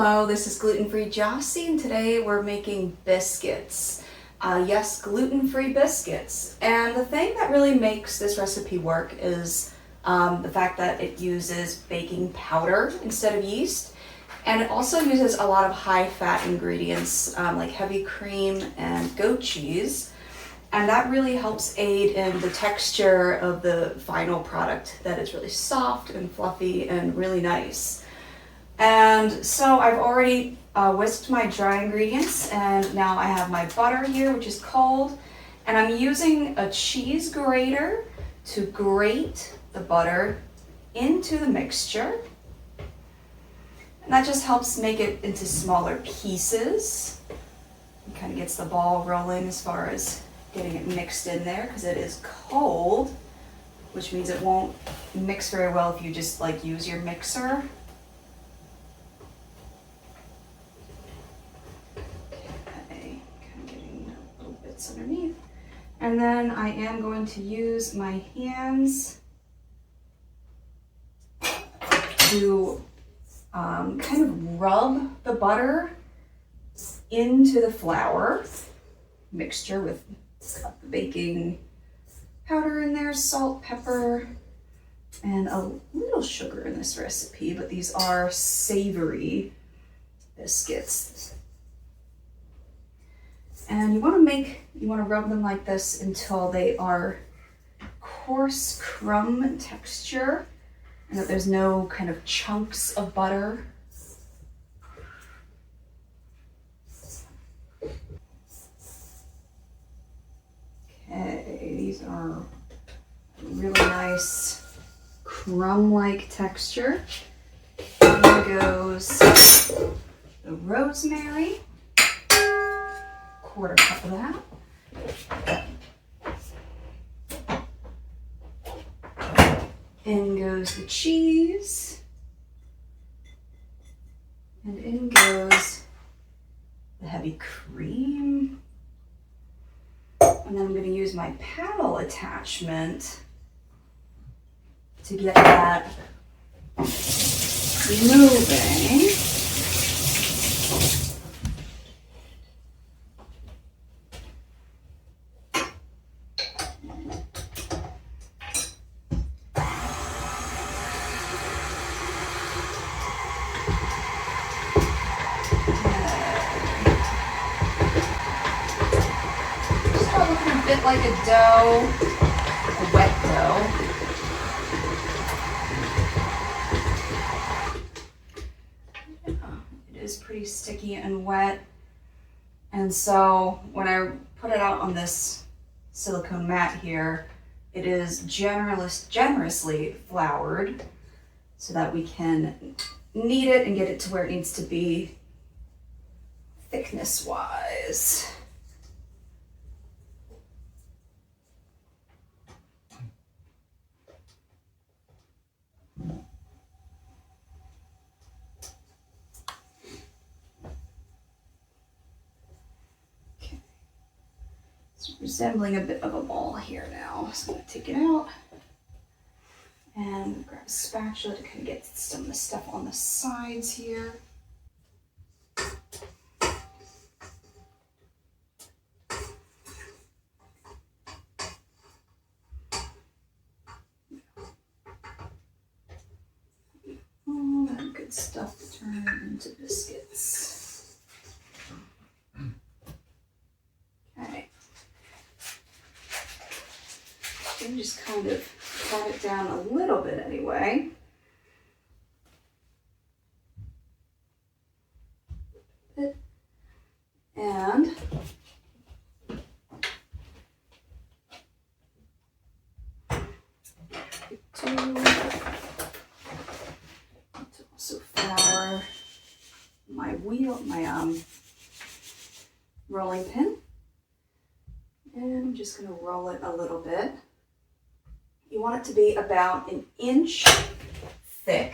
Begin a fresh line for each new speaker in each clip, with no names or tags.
Hello, this is gluten-free Jossie, and today we're making biscuits. Yes, gluten-free biscuits. And the thing that really makes this recipe work is the fact that it uses baking powder instead of yeast. And it also uses a lot of high-fat ingredients like heavy cream and goat cheese. And that really helps aid in the texture of the final product, that is really soft and fluffy and really nice. And so I've already whisked my dry ingredients, and now I have my butter here, which is cold. And I'm using a cheese grater to grate the butter into the mixture. And that just helps make it into smaller pieces. It kind of gets the ball rolling as far as getting it mixed in there, because it is cold, which means it won't mix very well if you just like use your mixer. Okay, kind of getting little bits underneath. And then I am going to use my hands to kind of rub the butter into the flour mixture with the baking powder in there, salt, pepper, and a little sugar in this recipe, but these are savory biscuits. And you want to rub them like this until they are coarse crumb texture and that there's no kind of chunks of butter. Okay, these are really nice crumb-like texture. And there goes the rosemary, quarter cup of that. In goes the cheese, and in goes the heavy cream. And then I'm going to use my paddle attachment to get that moving. A bit like a dough, a wet dough. It is pretty sticky and wet. And so when I put it out on this silicone mat here, it is generously floured so that we can knead it and get it to where it needs to be thickness-wise. It's resembling a bit of a ball here now. So I'm going to take it out and grab a spatula to kind of get some of the stuff on the sides here. All that good stuff to turn into biscuits. Okay. And just kind of pat it down a little bit anyway. And to also flour my rolling pin. And I'm just going to roll it a little bit. You want it to be about an inch thick.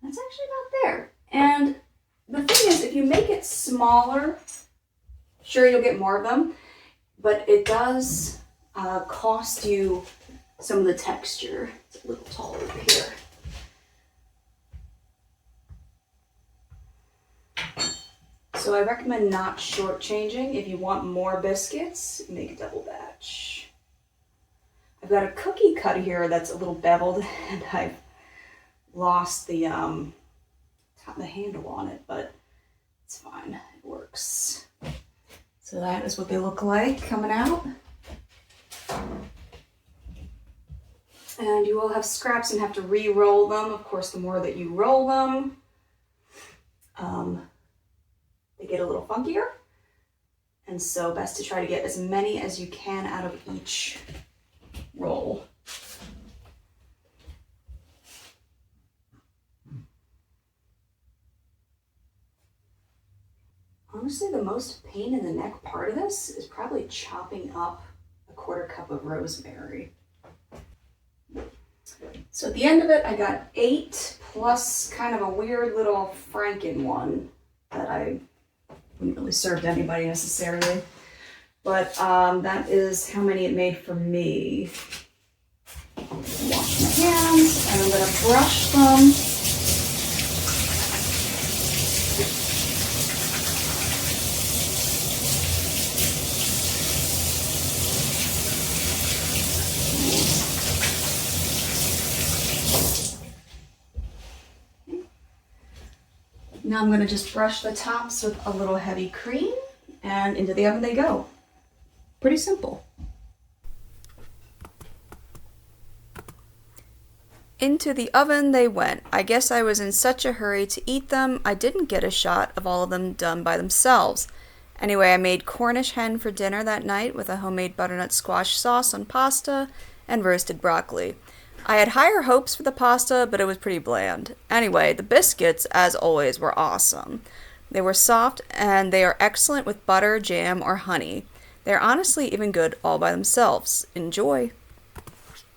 That's actually about there. And the thing is, if you make it smaller, sure, you'll get more of them, but it does cost you some of the texture. It's a little tall over here. So I recommend not shortchanging. If you want more biscuits, make a double batch. I've got a cookie cutter here that's a little beveled, and I've lost the handle on it, but it's fine. It works. So that is what they look like coming out. And you will have scraps and have to re-roll them. Of course, the more that you roll them, they get a little funkier. And so best to try to get as many as you can out of each roll. Honestly, the most pain in the neck part of this is probably chopping up a 1/4 cup of rosemary. So at the end of it, I got 8 plus kind of a weird little Franken one that I wouldn't really serve to anybody necessarily. But that is how many it made for me. Wash my hands, and I'm going to brush them. Now I'm going to just brush the tops with a little heavy cream, and into the oven they go. Pretty simple. Into the oven they went. I guess I was in such a hurry to eat them, I didn't get a shot of all of them done by themselves. Anyway, I made Cornish hen for dinner that night with a homemade butternut squash sauce on pasta and roasted broccoli. I had higher hopes for the pasta, but it was pretty bland. Anyway, the biscuits, as always, were awesome. They were soft, and they are excellent with butter, jam, or honey. They're honestly even good all by themselves. Enjoy!